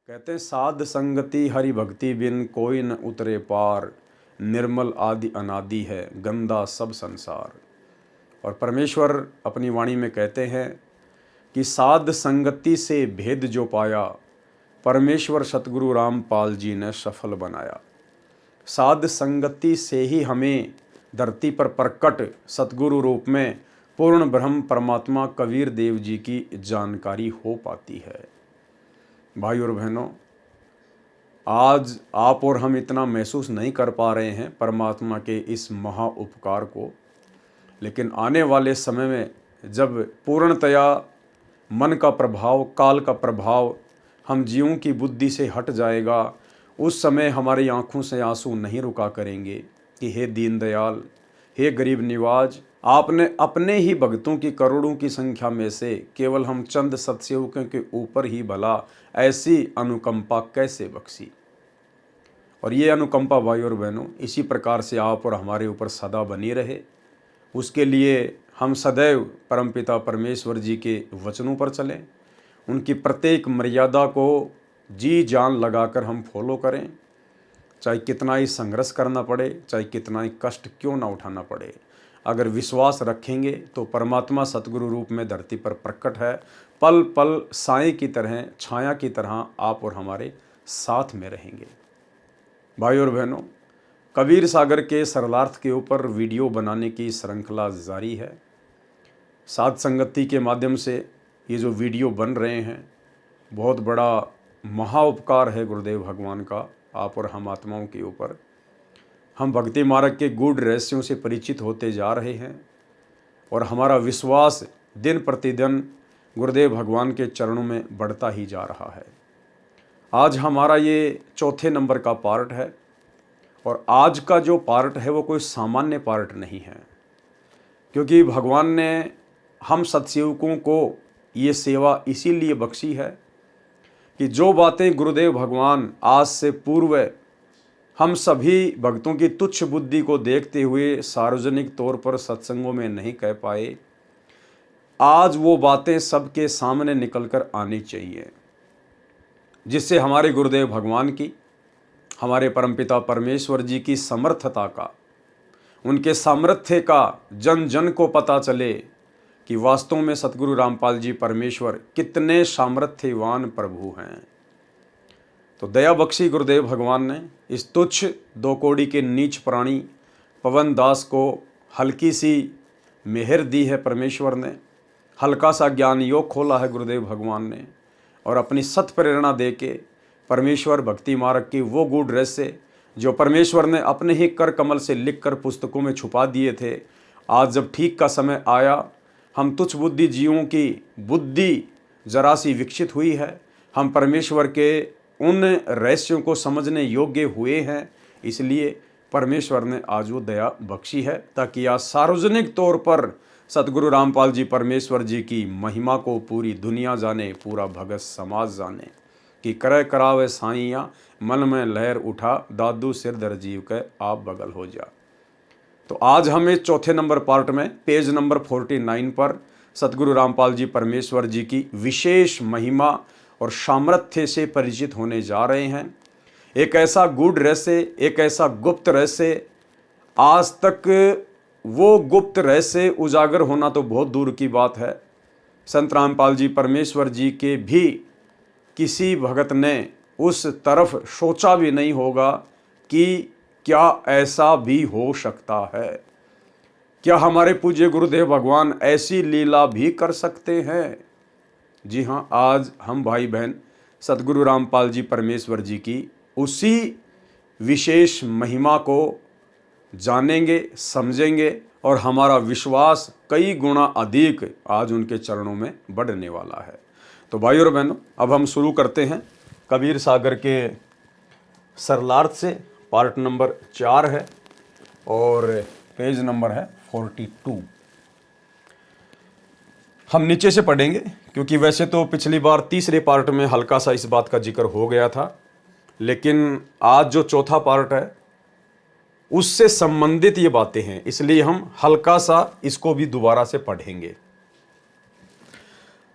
कहते हैं साध संगति हरि भक्ति बिन कोई न उतरे पार, निर्मल आदि अनादि है गंदा सब संसार। और परमेश्वर अपनी वाणी में कहते हैं कि साध संगति से भेद जो पाया, परमेश्वर सतगुरु रामपाल जी ने सफल बनाया। साध संगति से ही हमें धरती पर प्रकट सतगुरु रूप में पूर्ण ब्रह्म परमात्मा कबीर देव जी की जानकारी हो पाती है। भाई और बहनों, आज आप और हम इतना महसूस नहीं कर पा रहे हैं परमात्मा के इस महा उपकार को, लेकिन आने वाले समय में जब पूर्णतया मन का प्रभाव, काल का प्रभाव हम जीवों की बुद्धि से हट जाएगा, उस समय हमारी आंखों से आंसू नहीं रुका करेंगे कि हे दीनदयाल, हे गरीब निवाज, आपने अपने ही भक्तों की करोड़ों की संख्या में से केवल हम चंद सत्सेवकों के ऊपर ही भला ऐसी अनुकंपा कैसे बख्शी। और ये अनुकंपा भाई और बहनों इसी प्रकार से आप और हमारे ऊपर सदा बनी रहे, उसके लिए हम सदैव परमपिता परमेश्वर जी के वचनों पर चलें, उनकी प्रत्येक मर्यादा को जी जान लगाकर हम फॉलो करें, चाहे कितना ही संघर्ष करना पड़े, चाहे कितना ही कष्ट क्यों ना उठाना पड़े। अगर विश्वास रखेंगे तो परमात्मा सतगुरु रूप में धरती पर प्रकट है, पल पल साए की तरह, छाया की तरह आप और हमारे साथ में रहेंगे। भाई और बहनों, कबीर सागर के सरलार्थ के ऊपर वीडियो बनाने की श्रृंखला जारी है। साध संगति के माध्यम से ये जो वीडियो बन रहे हैं, बहुत बड़ा महा उपकार है गुरुदेव भगवान का आप और हम आत्माओं के ऊपर। हम भक्ति मार्ग के गूढ़ रहस्यों से परिचित होते जा रहे हैं और हमारा विश्वास दिन प्रतिदिन गुरुदेव भगवान के चरणों में बढ़ता ही जा रहा है। आज हमारा ये चौथे नंबर का पार्ट है और आज का जो पार्ट है वो कोई सामान्य पार्ट नहीं है, क्योंकि भगवान ने हम सत्सेवकों को ये सेवा इसीलिए बख्शी है कि जो बातें गुरुदेव भगवान आज से पूर्व हम सभी भक्तों की तुच्छ बुद्धि को देखते हुए सार्वजनिक तौर पर सत्संगों में नहीं कह पाए, आज वो बातें सबके सामने निकलकर आनी चाहिए, जिससे हमारे गुरुदेव भगवान की, हमारे परमपिता परमेश्वर जी की समर्थता का, उनके सामर्थ्य का जन जन को पता चले कि वास्तव में सतगुरु रामपाल जी परमेश्वर कितने सामर्थ्यवान प्रभु हैं। तो दया बख्शी गुरुदेव भगवान ने इस तुच्छ दो कौड़ी के नीच प्राणी पवन दास को हल्की सी मेहर दी है परमेश्वर ने, हल्का सा ज्ञान योग खोला है गुरुदेव भगवान ने, और अपनी सत प्रेरणा दे के परमेश्वर भक्ति मार्ग की वो गूढ़ रहस्य जो परमेश्वर ने अपने ही कर कमल से लिखकर पुस्तकों में छुपा दिए थे, आज जब ठीक का समय आया, हम तुच्छ बुद्धि जीवों की बुद्धि जरा सी विकसित हुई है, हम परमेश्वर के उन रहस्यों को समझने योग्य हुए हैं, इसलिए परमेश्वर ने आज वो दया बख्शी है ताकि आज सार्वजनिक तौर पर सतगुरु रामपाल जी परमेश्वर जी की महिमा को पूरी दुनिया जाने, पूरा भगत समाज जाने कि करे करावे साइया मन में लहर उठा, दादू सिर दर जीव के आप बगल हो जा। तो आज हम इस चौथे नंबर पार्ट में पेज नंबर 49 पर सतगुरु रामपाल जी परमेश्वर जी की विशेष महिमा और सामर्थ्य से परिचित होने जा रहे हैं। एक ऐसा गूढ़ रहस्य, एक ऐसा गुप्त रहस्य, आज तक वो गुप्त रहस्य उजागर होना तो बहुत दूर की बात है। संत रामपाल जी परमेश्वर जी के भी किसी भगत ने उस तरफ सोचा भी नहीं होगा कि क्या ऐसा भी हो सकता है, क्या हमारे पूज्य गुरुदेव भगवान ऐसी लीला भी कर सकते हैं। जी हाँ, आज हम भाई बहन सतगुरु रामपाल जी परमेश्वर जी की उसी विशेष महिमा को जानेंगे, समझेंगे और हमारा विश्वास कई गुना अधिक आज उनके चरणों में बढ़ने वाला है। तो भाई और बहनों, अब हम शुरू करते हैं कबीर सागर के सरलार्थ से। पार्ट नंबर 4 है और पेज नंबर है 42। हम नीचे से पढ़ेंगे क्योंकि वैसे तो पिछली बार तीसरे पार्ट में हल्का सा इस बात का जिक्र हो गया था, लेकिन आज जो चौथा पार्ट है उससे संबंधित ये बातें हैं, इसलिए हम हल्का सा इसको भी दोबारा से पढ़ेंगे।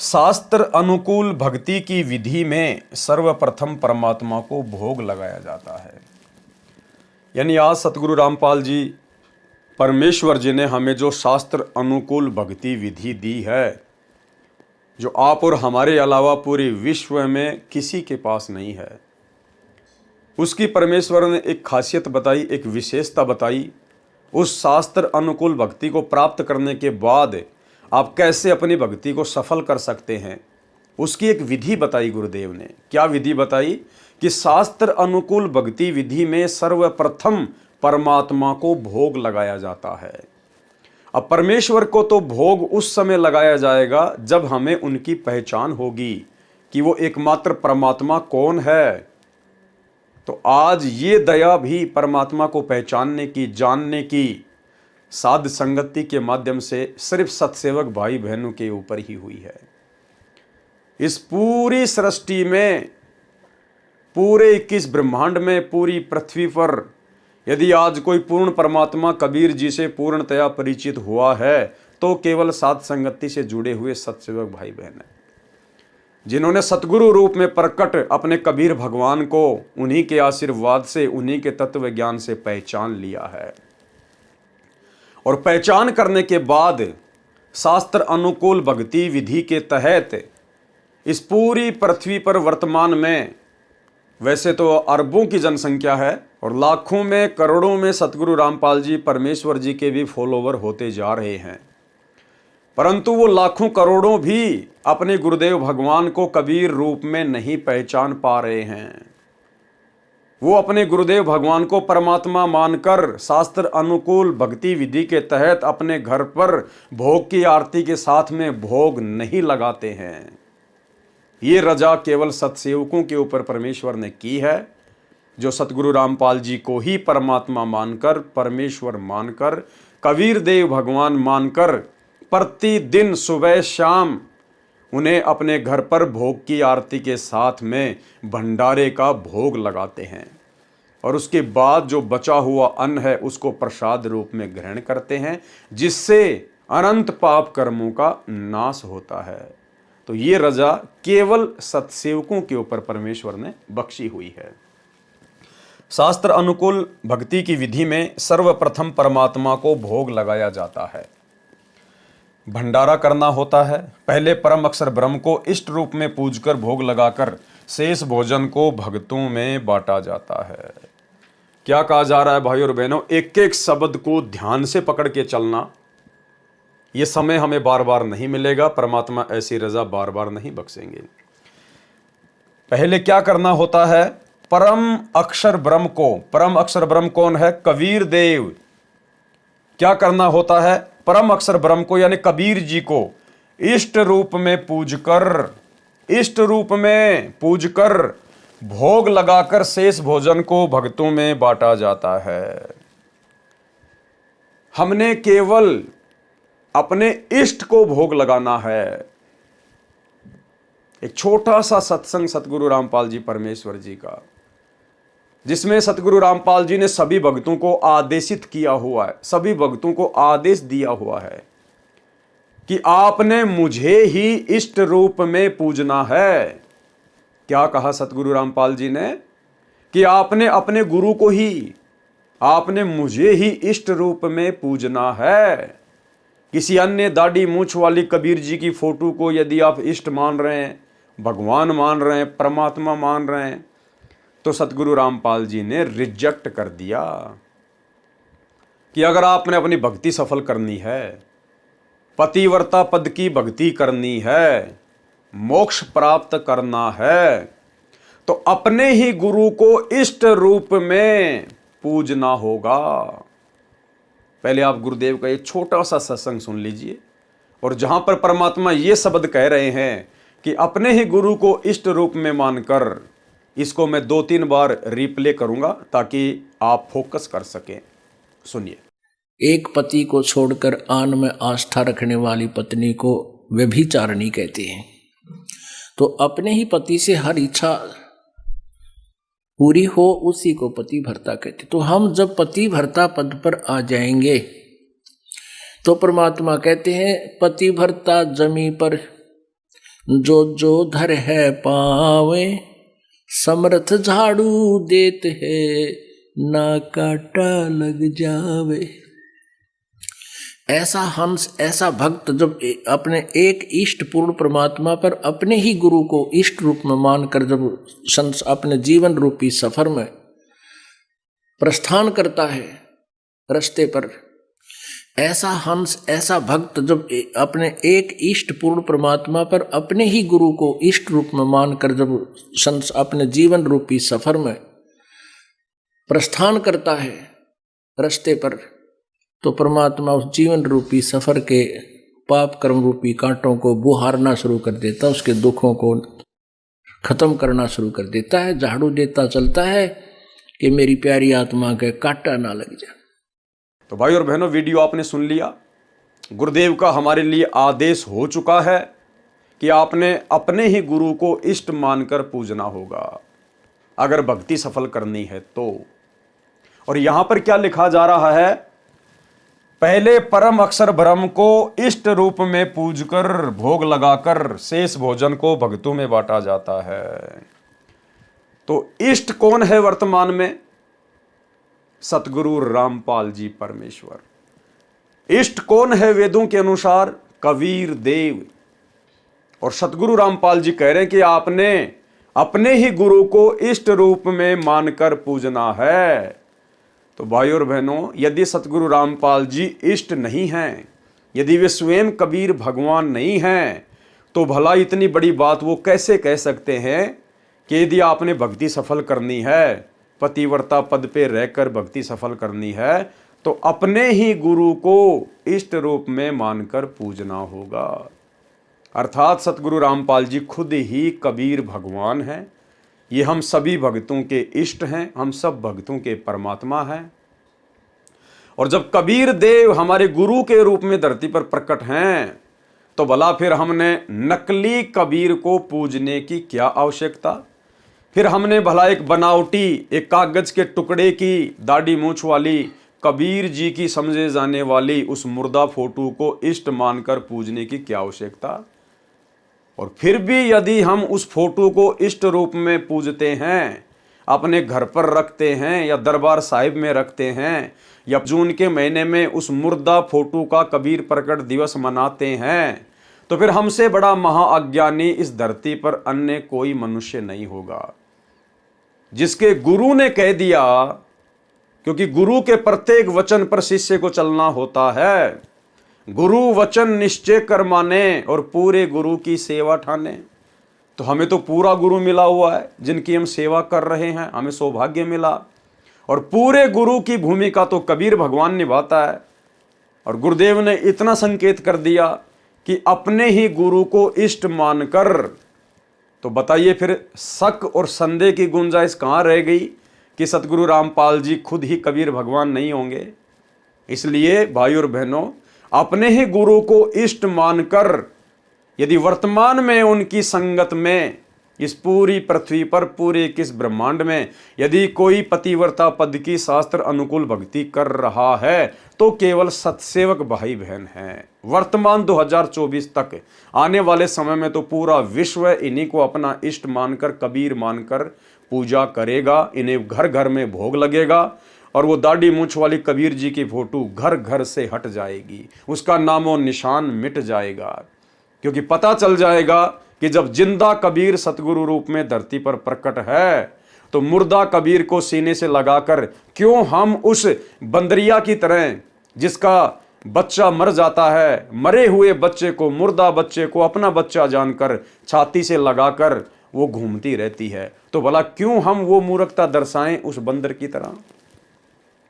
शास्त्र अनुकूल भक्ति की विधि में सर्वप्रथम परमात्मा को भोग लगाया जाता है। यानी आज सतगुरु रामपाल जी परमेश्वर जी ने हमें जो शास्त्र अनुकूल भक्ति विधि दी है, जो आप और हमारे अलावा पूरे विश्व में किसी के पास नहीं है, उसकी परमेश्वर ने एक खासियत बताई, एक विशेषता बताई। उस शास्त्र अनुकूल भक्ति को प्राप्त करने के बाद आप कैसे अपनी भक्ति को सफल कर सकते हैं, उसकी एक विधि बताई गुरुदेव ने। क्या विधि बताई कि शास्त्र अनुकूल भक्ति विधि में सर्वप्रथम परमात्मा को भोग लगाया जाता है। अब परमेश्वर को तो भोग उस समय लगाया जाएगा जब हमें उनकी पहचान होगी कि वो एकमात्र परमात्मा कौन है। तो आज ये दया भी परमात्मा को पहचानने की, जानने की साध संगति के माध्यम से सिर्फ सत्सेवक भाई बहनों के ऊपर ही हुई है। इस पूरी सृष्टि में, पूरे 21 ब्रह्मांड में, पूरी पृथ्वी पर यदि आज कोई पूर्ण परमात्मा कबीर जी से पूर्णतया परिचित हुआ है तो केवल साध संगति से जुड़े हुए सत्सेवक भाई बहन हैं, जिन्होंने सतगुरु रूप में प्रकट अपने कबीर भगवान को उन्हीं के आशीर्वाद से, उन्हीं के तत्व ज्ञान से पहचान लिया है। और पहचान करने के बाद शास्त्र अनुकूल भक्ति विधि के तहत इस पूरी पृथ्वी पर वर्तमान में वैसे तो अरबों की जनसंख्या है और लाखों में, करोड़ों में सतगुरु रामपाल जी परमेश्वर जी के भी फॉलोवर होते जा रहे हैं, परंतु वो लाखों करोड़ों भी अपने गुरुदेव भगवान को कबीर रूप में नहीं पहचान पा रहे हैं। वो अपने गुरुदेव भगवान को परमात्मा मानकर शास्त्र अनुकूल भक्ति विधि के तहत अपने घर पर भोग की आरती के साथ में भोग नहीं लगाते हैं। ये रजा केवल सत्सेवकों के ऊपर परमेश्वर ने की है, जो सतगुरु रामपाल जी को ही परमात्मा मानकर, परमेश्वर मानकर, कबीर देव भगवान मानकर प्रतिदिन सुबह शाम उन्हें अपने घर पर भोग की आरती के साथ में भंडारे का भोग लगाते हैं और उसके बाद जो बचा हुआ अन्न है उसको प्रसाद रूप में ग्रहण करते हैं, जिससे अनंत पाप कर्मों का नाश होता है। तो ये रजा केवल सत्सेवकों के ऊपर परमेश्वर ने बख्शी हुई है। शास्त्र अनुकूल भक्ति की विधि में सर्वप्रथम परमात्मा को भोग लगाया जाता है, भंडारा करना होता है। पहले परम अक्षर ब्रह्म को इष्ट रूप में पूजकर भोग लगाकर शेष भोजन को भक्तों में बांटा जाता है। क्या कहा जा रहा है भाई और बहनों, एक एक शब्द को ध्यान से पकड़ के चलना। ये समय हमें बार बार नहीं मिलेगा, परमात्मा ऐसी रजा बार बार नहीं बख्शेंगे। पहले क्या करना होता है, परम अक्षर ब्रह्म को, परम अक्षर ब्रह्म कौन है, कबीर देव, क्या करना होता है, परम अक्षर ब्रह्म को यानी कबीर जी को इष्ट रूप में पूजकर, इष्ट रूप में पूजकर भोग लगाकर शेष भोजन को भक्तों में बांटा जाता है। हमने केवल अपने इष्ट को भोग लगाना है। एक छोटा सा सत्संग सतगुरु रामपाल जी परमेश्वर जी का, जिसमें सतगुरु रामपाल जी ने सभी भक्तों को आदेशित किया हुआ है, सभी भक्तों को आदेश दिया हुआ है कि आपने मुझे ही इष्ट रूप में पूजना है। क्या कहा सतगुरु रामपाल जी ने कि आपने अपने गुरु को ही, आपने मुझे ही इष्ट रूप में पूजना है। किसी अन्य दाढ़ी मूंछ वाली कबीर जी की फोटो को यदि आप इष्ट मान रहे हैं, भगवान मान रहे हैं, परमात्मा मान रहे हैं, तो सतगुरु रामपाल जी ने रिजेक्ट कर दिया कि अगर आपने अपनी भक्ति सफल करनी है, पतिव्रता पद की भक्ति करनी है, मोक्ष प्राप्त करना है, तो अपने ही गुरु को इष्ट रूप में पूजना होगा। पहले आप गुरुदेव का एक छोटा सा सत्संग सुन लीजिए, और जहां पर परमात्मा ये शब्द कह रहे हैं कि अपने ही गुरु को इष्ट रूप में मानकर, इसको मैं 2-3 बार रिप्ले करूंगा ताकि आप फोकस कर सकें। सुनिए। एक पति को छोड़कर आन में आस्था रखने वाली पत्नी को व्यभिचारिणी कहते हैं। तो अपने ही पति से हर इच्छा पूरी हो, उसी को पति भर्ता कहते। तो हम जब पति भर्ता पद पर आ जाएंगे तो परमात्मा कहते हैं पति भर्ता जमी पर जो जो धर है पावे, समर्थ झाड़ू देते है, ना काटा लग जावे। ऐसा हंस, ऐसा भक्त जब अपने एक इष्ट पूर्ण परमात्मा पर अपने ही गुरु को इष्ट रूप में मानकर जब अपने जीवन रूपी सफर में प्रस्थान करता है रास्ते पर, ऐसा हंस, ऐसा भक्त जब अपने एक इष्ट पूर्ण परमात्मा पर अपने ही गुरु को इष्ट रूप में मानकर जब अपने जीवन रूपी सफर में प्रस्थान करता है रास्ते पर, तो परमात्मा उस जीवन रूपी सफर के पाप कर्म रूपी कांटों को बुहारना शुरू कर देता, उसके दुखों को खत्म करना शुरू कर देता है, झाड़ू देता चलता है कि मेरी प्यारी आत्मा के कांटा ना लग जाए। तो भाई और बहनों, वीडियो आपने सुन लिया। गुरुदेव का हमारे लिए आदेश हो चुका है कि आपने अपने ही गुरु को इष्ट मानकर पूजना होगा अगर भक्ति सफल करनी है तो। और यहां पर क्या लिखा जा रहा है, पहले परम अक्षर ब्रह्म को इष्ट रूप में पूजकर भोग लगाकर शेष भोजन को भक्तों में बांटा जाता है। तो इष्ट कौन है वर्तमान में? सतगुरु रामपाल जी परमेश्वर। इष्ट कौन है वेदों के अनुसार? कबीर देव। और सतगुरु रामपाल जी कह रहे हैं कि आपने अपने ही गुरु को इष्ट रूप में मानकर पूजना है। तो भाई और बहनों, यदि सतगुरु रामपाल जी इष्ट नहीं हैं, यदि वे स्वयं कबीर भगवान नहीं हैं, तो भला इतनी बड़ी बात वो कैसे कह सकते हैं कि यदि आपने भक्ति सफल करनी है, पतिव्रता पद पे रहकर भक्ति सफल करनी है, तो अपने ही गुरु को इष्ट रूप में मानकर पूजना होगा। अर्थात सतगुरु रामपाल जी खुद ही कबीर भगवान हैं। ये हम सभी भक्तों के इष्ट हैं, हम सब भक्तों के परमात्मा हैं। और जब कबीर देव हमारे गुरु के रूप में धरती पर प्रकट हैं, तो भला फिर हमने नकली कबीर को पूजने की क्या आवश्यकता? फिर हमने भला एक बनावटी, एक कागज के टुकड़े की दाढ़ी मूंछ वाली कबीर जी की समझे जाने वाली उस मुर्दा फोटो को इष्ट मानकर पूजने की क्या आवश्यकता? और फिर भी यदि हम उस फोटो को इष्ट रूप में पूजते हैं, अपने घर पर रखते हैं या दरबार साहिब में रखते हैं, या जून के महीने में उस मुर्दा फोटो का कबीर प्रकट दिवस मनाते हैं, तो फिर हमसे बड़ा महाअज्ञानी इस धरती पर अन्य कोई मनुष्य नहीं होगा। जिसके गुरु ने कह दिया, क्योंकि गुरु के प्रत्येक वचन पर शिष्य को चलना होता है। गुरु वचन निश्चय कर माने और पूरे गुरु की सेवा ठाने। तो हमें तो पूरा गुरु मिला हुआ है, जिनकी हम सेवा कर रहे हैं, हमें सौभाग्य मिला। और पूरे गुरु की भूमिका तो कबीर भगवान निभाता है। और गुरुदेव ने इतना संकेत कर दिया कि अपने ही गुरु को इष्ट मानकर, तो बताइए फिर शक और संदेह की गुंजाइश कहाँ रह गई कि सतगुरु रामपाल जी खुद ही कबीर भगवान नहीं होंगे? इसलिए भाई और बहनों, अपने ही गुरु को इष्ट मानकर यदि वर्तमान में उनकी संगत में इस पूरी पृथ्वी पर, पूरे किस ब्रह्मांड में यदि कोई पतिव्रता पद की शास्त्र अनुकूल भक्ति कर रहा है, तो केवल सतसेवक भाई बहन हैं। वर्तमान 2024 तक आने वाले समय में तो पूरा विश्व इन्हीं को अपना इष्ट मानकर, कबीर मानकर पूजा करेगा। इन्हें घर घर में भोग लगेगा और वो दाढ़ी मूंछ वाली कबीर जी की फोटो घर घर से हट जाएगी, उसका नामो निशान मिट जाएगा। क्योंकि पता चल जाएगा कि जब जिंदा कबीर सतगुरु रूप में धरती पर प्रकट है, तो मुर्दा कबीर को सीने से लगाकर क्यों हम उस बंदरिया की तरह, जिसका बच्चा मर जाता है, मरे हुए बच्चे को, मुर्दा बच्चे को अपना बच्चा जानकर छाती से लगाकर वो घूमती रहती है, तो भला क्यों हम वो मूर्खता दर्शाएं उस बंदर की तरह?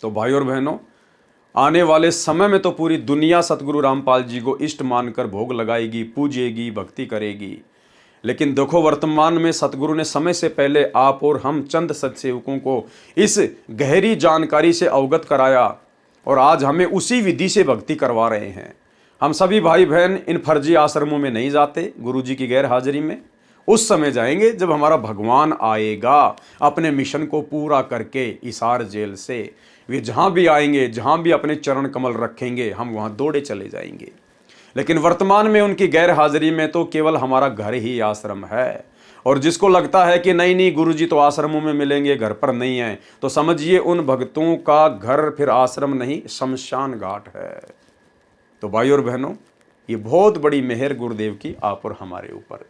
तो भाई और बहनों, आने वाले समय में तो पूरी दुनिया सतगुरु रामपाल जी को इष्ट मानकर भोग लगाएगी, पूजेगी, भक्ति करेगी। लेकिन देखो, वर्तमान में सतगुरु ने समय से पहले आप और हम चंद सत्सेवकों को इस गहरी जानकारी से अवगत कराया और आज हमें उसी विधि से भक्ति करवा रहे हैं। हम सभी भाई बहन इन फर्जी आश्रमों में नहीं जाते गुरु जी की गैर हाजिरी में। उस समय जाएंगे जब हमारा भगवान आएगा अपने मिशन को पूरा करके हिसार जेल से। वे जहाँ भी आएंगे, जहाँ भी अपने चरण कमल रखेंगे, हम वहाँ दौड़े चले जाएंगे। लेकिन वर्तमान में उनकी गैर हाजिरी में तो केवल हमारा घर ही आश्रम है। और जिसको लगता है कि नहीं नहीं गुरुजी तो आश्रमों में मिलेंगे, घर पर नहीं है, तो समझिए उन भक्तों का घर फिर आश्रम नहीं शमशान घाट है। तो भाई और बहनों, ये बहुत बड़ी मेहर गुरुदेव की आप और हमारे ऊपर।